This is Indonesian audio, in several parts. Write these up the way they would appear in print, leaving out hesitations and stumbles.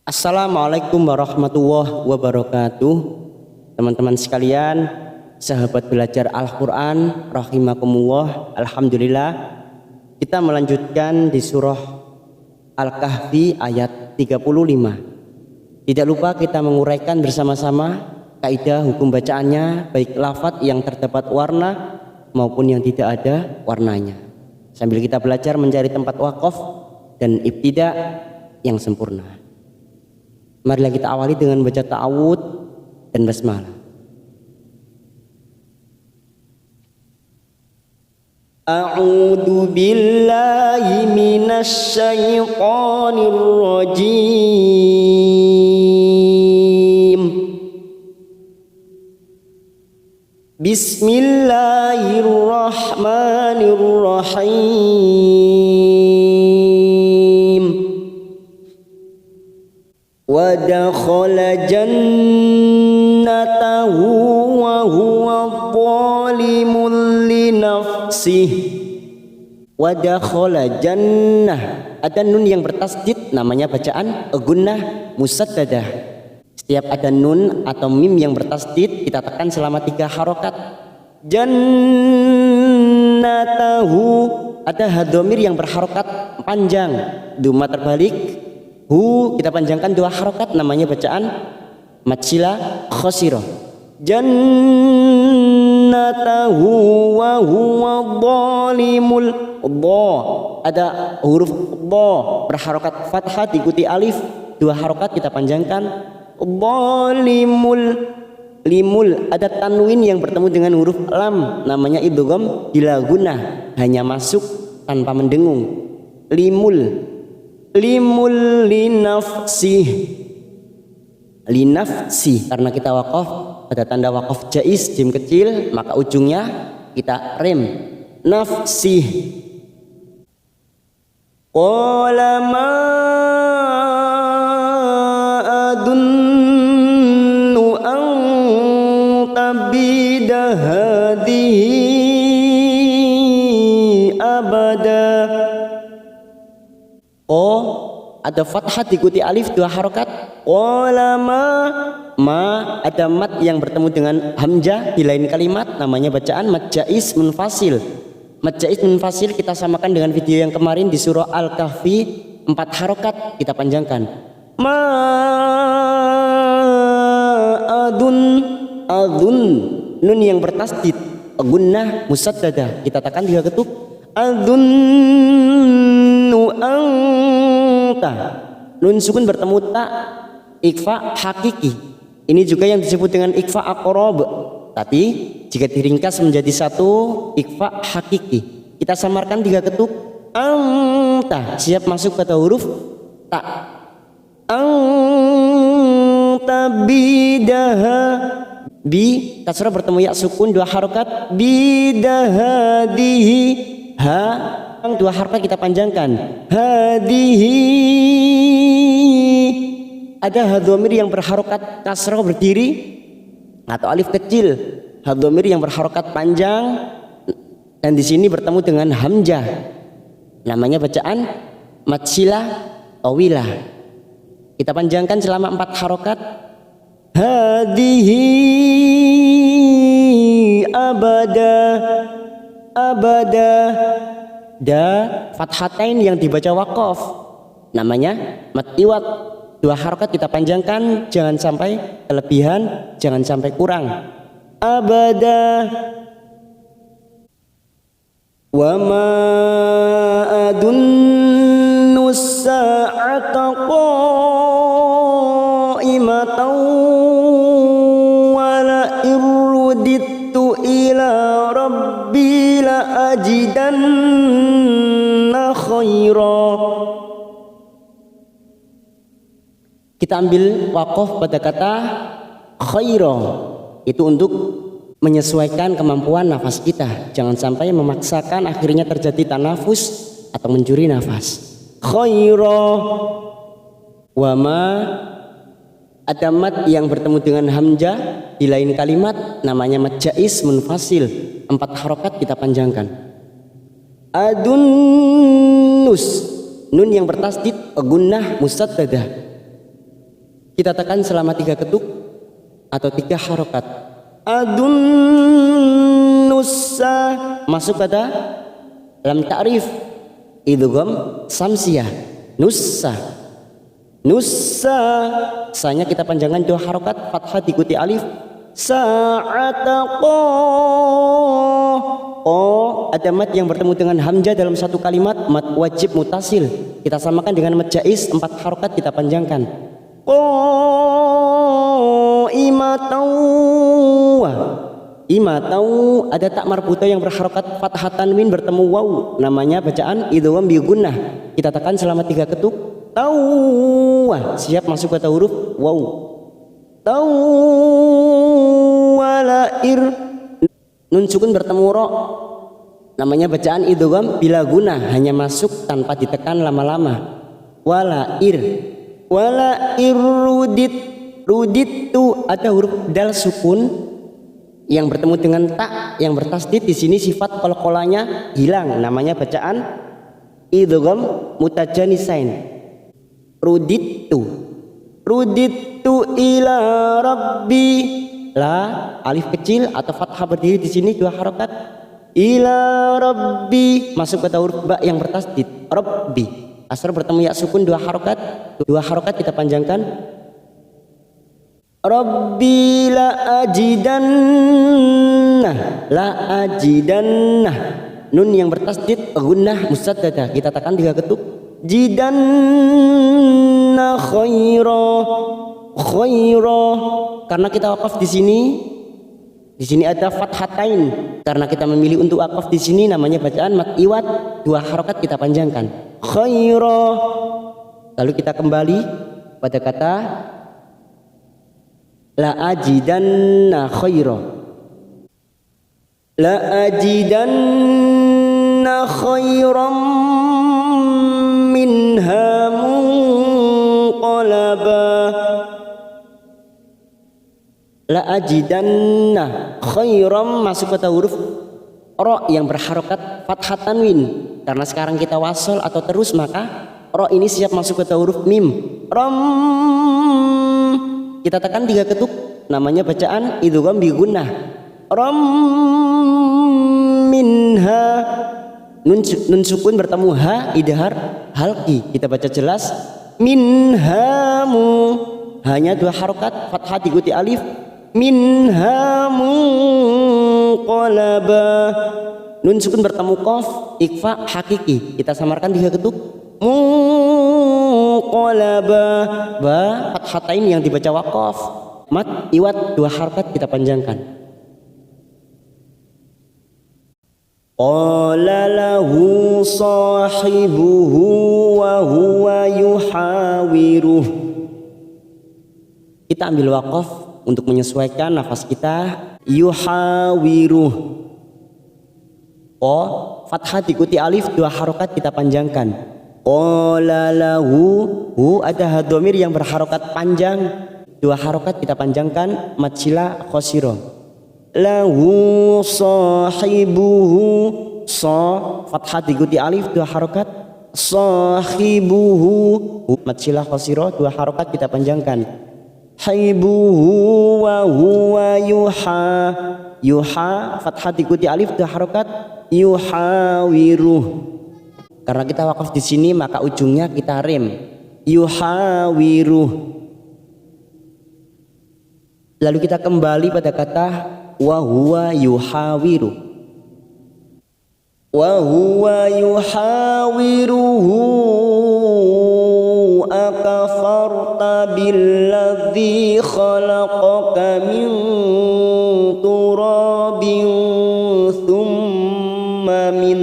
Assalamualaikum warahmatullahi wabarakatuh. Teman-teman sekalian, sahabat belajar Al-Quran rahimakumullah. Alhamdulillah, kita melanjutkan di surah Al-Kahfi ayat 35. Tidak lupa kita menguraikan bersama-sama kaidah hukum bacaannya, baik lafadz yang terdapat warna maupun yang tidak ada warnanya, sambil kita belajar mencari tempat wakaf dan ibtida yang sempurna. Marilah kita awali dengan baca ta'awud dan basmalah. A'udzu billahi minasy syaithanir rajim. Bismillahirrahmanirrahim. Wa dakhala jannatahu wa huwa zalimun li nafsihi. Wa dakhala jannah, ada nun yang bertasdid namanya bacaan gunnah musaddadah. Setiap ada nun atau mim yang bertasdid kita tekan selama 3 harokat. Jannatahu, ada hadhamir yang berharokat panjang, duma terbalik. Hu kita panjangkan 2 harokat namanya bacaan matsila khosiro. Jannatahu wa huwa dhalimul dha, ada huruf dha berharokat fathah diikuti alif, 2 harokat kita panjangkan. Dhalimul limul, ada tanwin yang bertemu dengan huruf lam namanya idgham bila gunnah, hanya masuk tanpa mendengung. Limul linafsih, linafsih karena kita wakaf pada tanda wakaf jaiz jim kecil, maka ujungnya kita rem nafsih. Qala ma adunnu an tabida hadhihi abada. Ada fathah diikuti alif 2 harokat. Qala ma ada mat yang bertemu dengan hamzah di lain kalimat namanya bacaan mad jaiz munfasil. Mad jaiz munfasil kita samakan dengan video yang kemarin di surah Al-Kahfi, 4 harokat kita panjangkan. Ma adun nun yang bertasdid gunnah musaddadah kita tekan 3 ketuk. Adunnu anta, nun sukun bertemu ta, ikhfa hakiki. Ini juga yang disebut dengan ikhfa aqrab, tapi jika diringkas menjadi satu ikhfa hakiki kita samarkan 3 ketuk. Anta siap masuk pada huruf ta. Anta bidaha, bi kasrah bertemu ya sukun 2 harokat. Bidahadihi, ha 2 harokat kita panjangkan. Hadihi, ada hadhamir yang berharokat kasrah berdiri atau alif kecil, hadhamir yang berharokat panjang dan di sini bertemu dengan hamzah namanya bacaan matsilah tawilah kita panjangkan selama 4 harokat. Hadihi abada, abada, da fathatain yang dibaca wakaf namanya mad iwad, 2 harokat kita panjangkan, jangan sampai kelebihan, jangan sampai kurang. Abada. Wa ma adunnu sa'ata qa'imatan wa la irudittu ila rabbi la ajidanna khaira. Kita ambil wakaf pada kata khaira, itu untuk menyesuaikan kemampuan nafas kita, jangan sampai memaksakan akhirnya terjadi tanafus atau mencuri nafas. Khaira. Wa ma, ada mad yang bertemu dengan hamzah di lain kalimat namanya mad jaiz munfasil, 4 harokat kita panjangkan. Adunnus, nun yang bertasdid gunnah musaddadah. Kita tekan selama 3 ketuk atau 3 harokat. Adun nusa masuk pada dalam ta'rif idgham samsiyah. Nusa, nusa, sanya kita panjangkan 2 harokat, fathah diikuti alif. Sa'ata ada mat yang bertemu dengan hamzah dalam satu kalimat, mat wajib mutasil. Kita samakan dengan mat jaiz, 4 harokat kita panjangkan. Imatau ada tak marbuta yang berharokat fathah tanwin bertemu waw, namanya bacaan idgham bi gunnah. Kita tekan selama 3 ketuk. Siap masuk kata huruf waw. Walair, nun sukun bertemu ro, namanya bacaan idgham bila guna, hanya masuk tanpa ditekan lama-lama. Walair rudit tu ada huruf dal sukun yang bertemu dengan tak yang bertasdid. Di sini sifat qalqalanya hilang, namanya bacaan idgham mutajanisain. Rudit tu ila rabbi, la alif kecil atau fathah berdiri di sini 2 harokat. Ila rabbi masuk kata huruf ba yang bertasdid. Rabbi asar bertemu ya sukun 2 harokat. 2 harokat kita panjangkan. Rabbi la ajidanna, nun yang bertasdid gunnah musaddada, kita tekan 3 ketuk. Jidanna khaira, karena kita wakaf di sini ada fathatain, karena kita memilih untuk wakaf di sini, namanya bacaan mat iwat, 2 harokat kita panjangkan. Khaira. Lalu kita kembali pada kata la ajidanna khaira. La ajidanna khairam minha munqalaba. La ajidanna khairam masuk kata huruf ro yang berharokat fathah tanwin. Karena sekarang kita wasol atau terus, maka ro ini siap masuk kata huruf mim. Ram, kita tekan 3 ketuk, namanya bacaan idgham bi gunnah. Ram minha, nun sukun bertemu ha idhar halqi, kita baca jelas. Minhamu, hanya 2 harokat, fathah diikuti alif. Minhamu qalaba, nun sukun bertemu qaf ikfa hakiki, kita samarkan 3 ketuk. Munqalaba, ba fathatain yang dibaca waqaf, mat iwat 2 harokat kita panjangkan. Qala lahu sahibuhu wa huwa yuhawiruh. Kita ambil waqaf untuk menyesuaikan nafas kita. Yuhawiruh, fathah diikuti alif, 2 harokat kita panjangkan. Qala lahu, hu ada hadhamir yang berharokat panjang, 2 harokat kita panjangkan, mat sila qasira. Lahu sahibuhu, fathah diikuti alif, 2 harokat. Sahibuhu, mat sila qasira, 2 harokat kita panjangkan. Haibuhu wa huwa yuha, fathah diikuti alif, 2 harokat. Yuhawiruh, karena kita wakaf di sini maka ujungnya kita rem. Yuhawiruh. Lalu kita kembali pada kata wa huwa yuhawiru. Wa huwa yuhawiruhu akafarta billadzi khalaqaka min turabin thumma min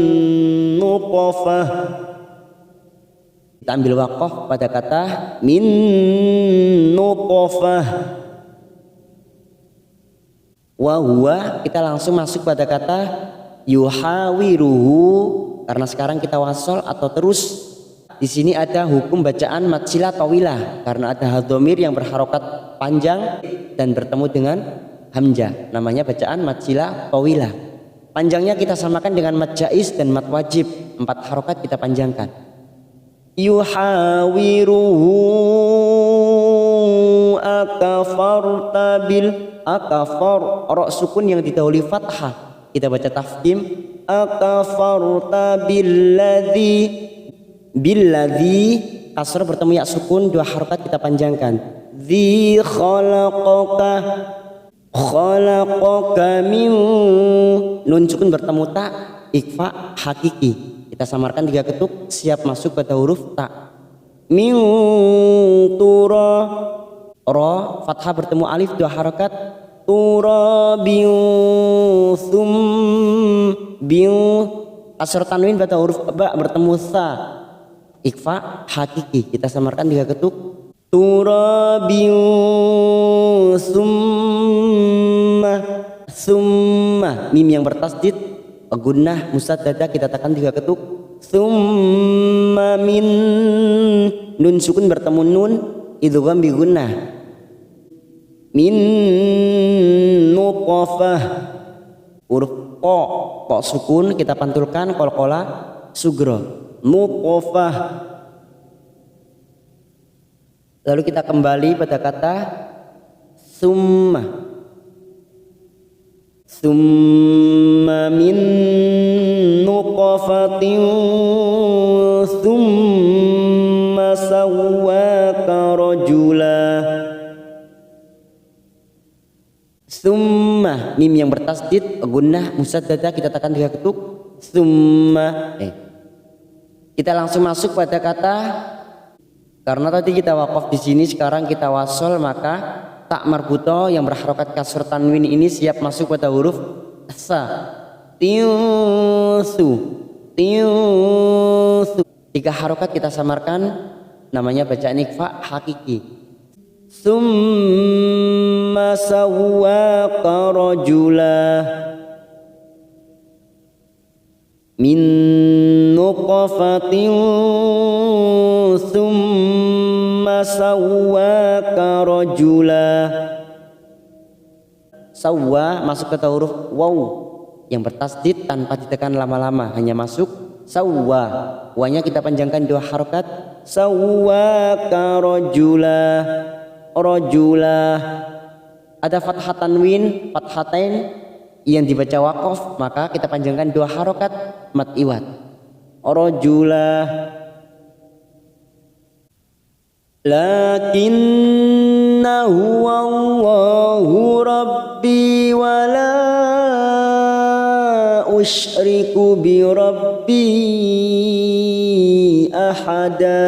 nutfah. Kita ambil waqaf pada kata min nutfah. Wa huwa, kita langsung masuk pada kata yuhawiruhu, karena sekarang kita wasol atau terus. Di sini ada hukum bacaan mat sila tawilah, karena ada hadhamir yang berharokat panjang dan bertemu dengan hamzah, namanya bacaan mat sila tawilah. Panjangnya kita samakan dengan mat jaiz dan mat wajib, 4 harokat kita panjangkan. Yuhawiruhu akafarta bil akafar, ro sukun yang didahului fathah kita baca tafkhim, akafarta billadzi kasrah bertemu ya sukun, dua harokat kita panjangkan, dzi khalaqaka min, nun sukun bertemu ta, ikfa hakiki kita samarkan 3 ketuk, siap masuk pada huruf ta. Min tura, ro fathah bertemu alif, 2 harokat, turabin thum bin, kasrah tanwin pada huruf ba bertemu sa, ikfa hakiki kita samarkan 3 ketuk, turabin summa, mim yang bertasdid gunnah musaddadah kita tekan 3 ketuk, summa min, nun sukun bertemu nun idgham bi gunnah, min nutfah, huruf ko sukun kita pantulkan qalqalah sugra, nutfah. Lalu kita kembali pada kata summa, summa min nutfatin summa sawwaka rajula, summa mim yang bertasdid gunnah musaddadah kita tekan 3 ketuk, summa kita langsung masuk pada kata, karena tadi kita wakaf di sini, sekarang kita wasol, maka tak marbuto yang berharokat kasr tanwin ini siap masuk pada huruf sa, tiusu 3 harokat kita samarkan, namanya bacaan ikfa hakiki, summa sawwaka rajula min nutfatin summa sawwaka rajula, sawwa masuk ke huruf waw yang bertasdid tanpa ditekan lama-lama, hanya masuk sawwa, wanya kita panjangkan 2 harokat, sawwaka rajula, rajula ada fathah tanwin fathatain yang dibaca waqaf, maka kita panjangkan 2 harokat mat iwat, rajula. Lakinnahu Allahu rabbi wa la usyriku bi rabbi ahada,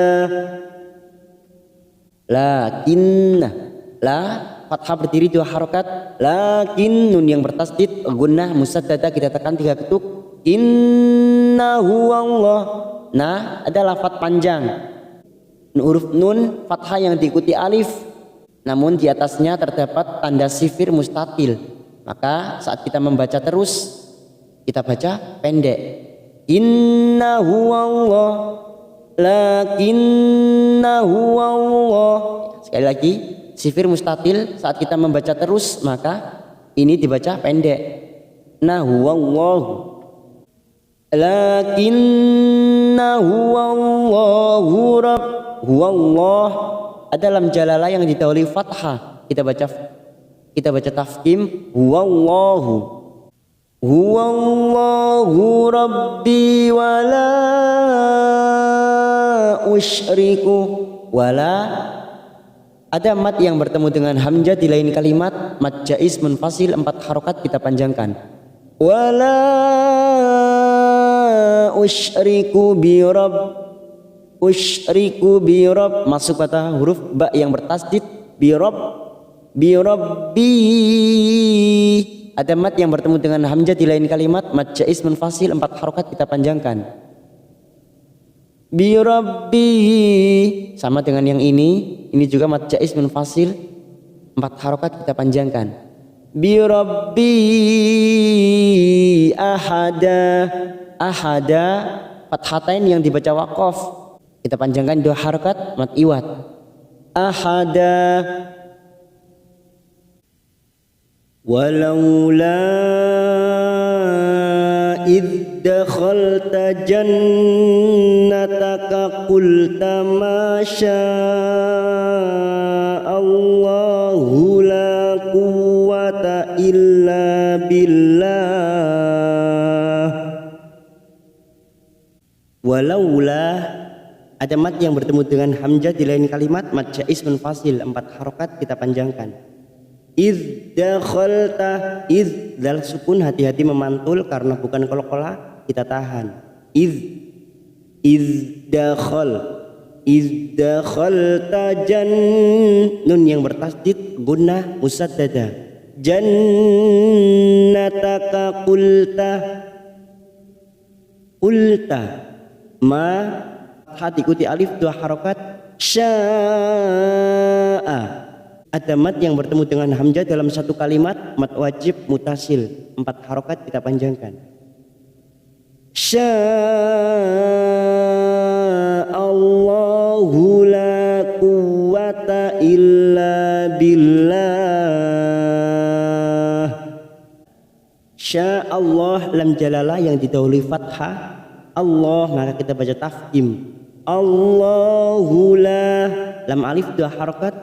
lakinna, la fathah berdiri 2 harokat, lakin nun yang bertasdid gunnah musaddadah kita tekan 3 ketuk, innahu Allah, nah ada lafaz panjang, huruf nun fathah yang diikuti alif, namun di atasnya terdapat tanda sifir mustatil, maka saat kita membaca terus kita baca pendek, innahu Allah, lakinnahu Allah. Sekali lagi sifir mustatil, saat kita membaca terus maka ini dibaca pendek, nahu wallahu, lakinnahu wallahu rabb, huwallah ada lam jalalah yang didahului fathah, kita baca tafkhim, huwallahu, huwallahu rabbi wala usyriku, wala ada mat yang bertemu dengan hamzah di lain kalimat, mat jaiz munfasil 4 harokat kita panjangkan, wala usyriku bi rabb, usyriku bi rabb masuk pada huruf ba yang bertasdid, bi rabbi ada mat yang bertemu dengan hamzah di lain kalimat, mat jaiz munfasil 4 harokat kita panjangkan, bi rabbi sama dengan yang ini juga mat jaiz munfasil 4 harokat kita panjangkan, bi rabbi ahada, ahada fathatain yang dibaca waqaf kita panjangkan 2 harokat mat iwat, ahada. Walaula idh dakhalta jannataka qulta ma syaa Allahu la illa billah. Walaula, ada mad yang bertemu dengan hamzah di lain kalimat, mad jaiz munfasil 4 harokat kita panjangkan. Idh dakhalta, idh dal sukun, hati-hati memantul karena bukan qalqalah, kita tahan. Idh dakhalta nun yang bertasdid gunnah musaddada. Jannataka qulta ma hati ikuti alif 2 harokat. Sya'a, ada mad yang bertemu dengan hamzah dalam satu kalimat, mad wajib mutasil 4 harokat kita panjangkan. Sya'allahu la quwwata illa billah. Sya'allah lam jalalah yang didahului fathah Allah, maka kita baca tafkhim. Allahu la, lam alif 2 harokat.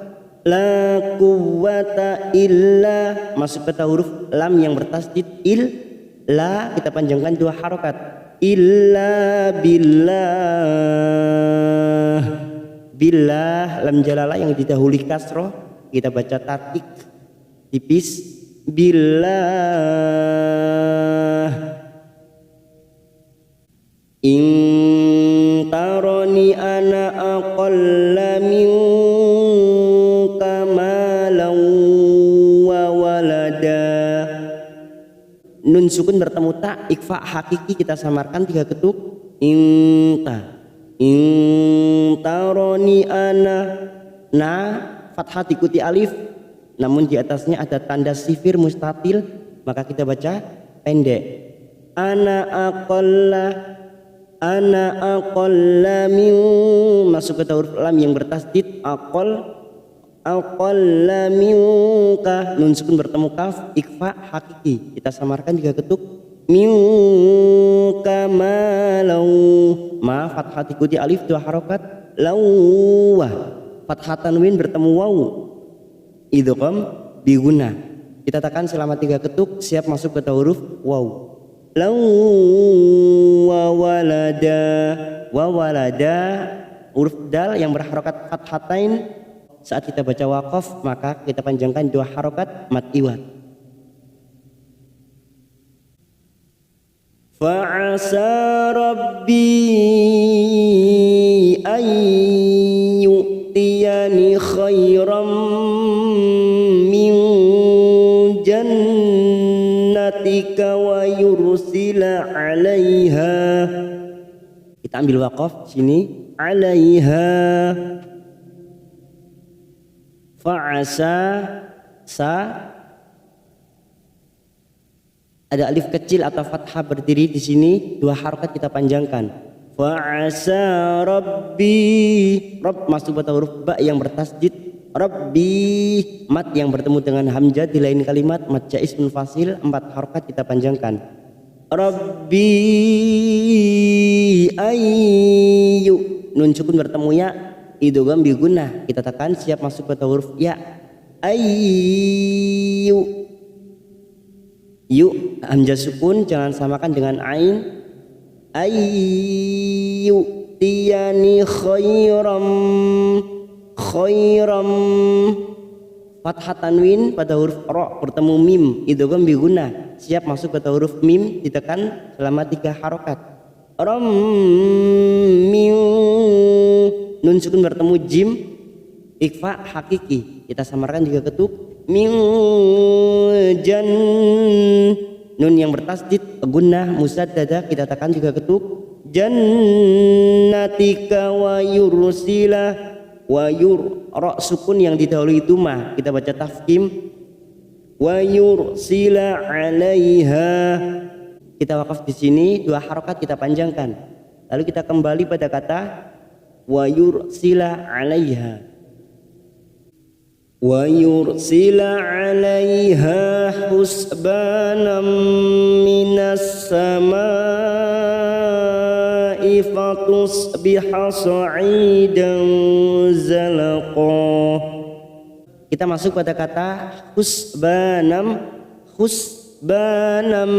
La quwwata illa, masuk ke huruf lam yang bertasdid la, kita panjangkan 2 harokat. Illa billah. Billah lam jalalah yang didahului kasroh, kita baca tatik tipis. Billah. In tarani ana aqalla minka malan wa walada. Nun sukun bertemu ta, ikfa hakiki kita samarkan 3 ketuk. In tarani ana, na fathah ikuti alif, namun di atasnya ada tanda sifir mustatil, maka kita baca pendek. Ana aqalla min, masuk ke huruf lam yang bertasdid aqalla minka, nun sukun bertemu kaf, ikfa hakiki kita samarkan 3 ketuk. Minka malau, ma fathah ikuti alif 2 harokat. Lawah, fathah tanwin bertemu waw, idgham bi gunnah, kita tekan selama 3 ketuk, siap masuk ke huruf waw. Law wa walada, huruf dal yang berharokat fathatain, saat kita baca waqaf maka kita panjangkan 2 harokat mad iwad. Fa'asa rabbi ay yu'tiyani khairam min jannatika wa yursila 'alaiha. Kita ambil waqaf sini, 'alaiha. Fa'asa, sa ada alif kecil atau fathah berdiri di sini, 2 harokat kita panjangkan. Fa'asa rabbi, rabb masuk pada huruf ba yang bertasdid. Rabbi, mat yang bertemu dengan hamzah di lain kalimat, mat jaiz munfasil 4 harokat kita panjangkan. Rabbi ayyu, nun sukun bertemu ya, idgham bi gunnah, kita tekan siap masuk pada huruf ya. Ayyu, yu hamzah sukun jangan samakan dengan ain. Ayyu tiyani khairam, fathah tanwin pada huruf ro bertemu mim, idgham bi gunnah, siap masuk pada huruf mim, ditekan selama 3 harokat. Ram min, nun sukun bertemu jim, ikfa hakiki kita samarkan 3 ketuk. Min jan, nun yang bertasdid gunnah musaddada kita tekan 3 ketuk. Jannatika wa yursila, wa yur ra sukun yang didahului dumah kita baca tafkhim. Wa yursila 'alaiha, kita wakaf di sini 2 harokat kita panjangkan. Lalu kita kembali pada kata wa yursila 'alaiha. Wa yursila 'alaiha husbanan minas samaa'i fatusbiha sa'idan zalaqa. Kita masuk pada kata husbanam, husbanam,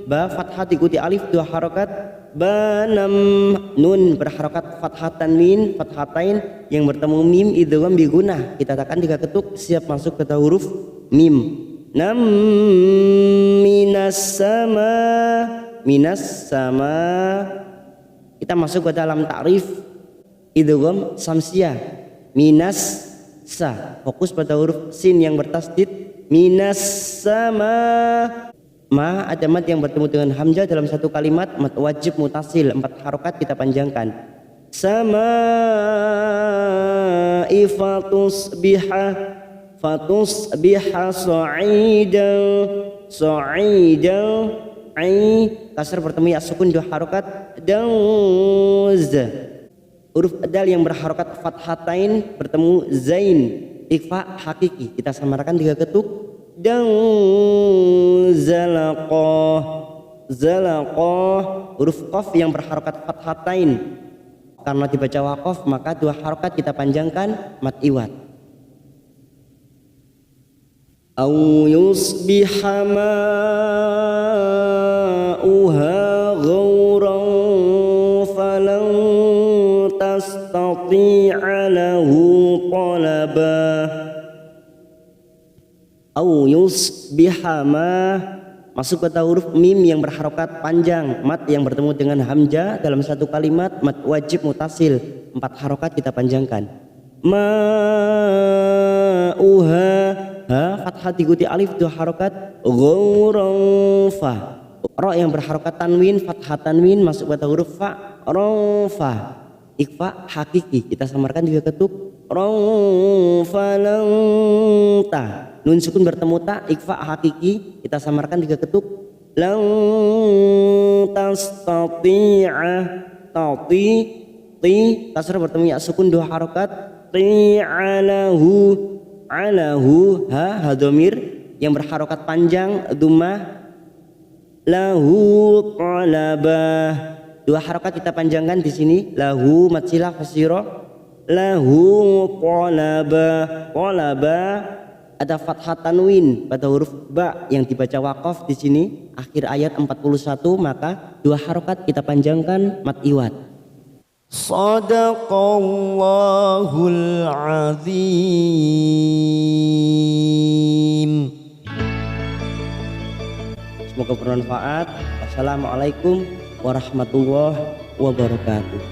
ba fathah diikuti alif 2 harokat, banam, nun berharokat fathah tanwin fathatain yang bertemu mim idgham bi gunnah, kita tekan 3 ketuk siap masuk ke huruf mim. Nam minas sama, kita masuk ke dalam ta'rif idgham samsiah, minas sa, fokus pada huruf sin yang bertasdid, minas sama. Ma ada mad yang bertemu dengan hamzah dalam satu kalimat, mad wajib mutasil 4 harokat kita panjangkan. Sama fatusbiha sa'idan ai kasar bertemu ya sukun 2 harokat, dauz huruf dal yang berharokat fathatain bertemu zain ikhfa hakiki, kita samarkan 3 ketuk, dan zalaqah huruf qaf yang berharokat fathatain karena dibaca waqaf maka 2 harokat kita panjangkan mad iwad. Au yusbiha ma'uha ghauran falan tastati'a lahu talaba. Au yusbiha ma masuk kata huruf mim yang berharokat panjang, mad yang bertemu dengan hamzah dalam satu kalimat, mad wajib mutasil 4 harokat kita panjangkan. Ma'uha, ha fathah diikuti alif 2 harokat, ghauran fa, ro yang berharokat tanwin fathah tanwin masuk kata huruf fa, rofa ikhfa hakiki, kita samarkan 3 ketuk, falanta nun sukun bertemu ta ikhfa hakiki, kita samarkan 3 ketuk, lan tastati'a tati ti kasrah bertemu ya sukun 2 harokat, ti'alahu alahu ha hadomir yang berharokat panjang dhammah, lahu qalabah 2 harokat kita panjangkan di sini, lahu matsilah fasiro, lahu qalaba ada fathah tanwin pada huruf ba yang dibaca waqaf di sini akhir ayat 41 maka 2 harokat kita panjangkan mad iwad. Shadaqallahul azim. Semoga bermanfaat. Wassalamualaikum warahmatullahi wabarakatuh.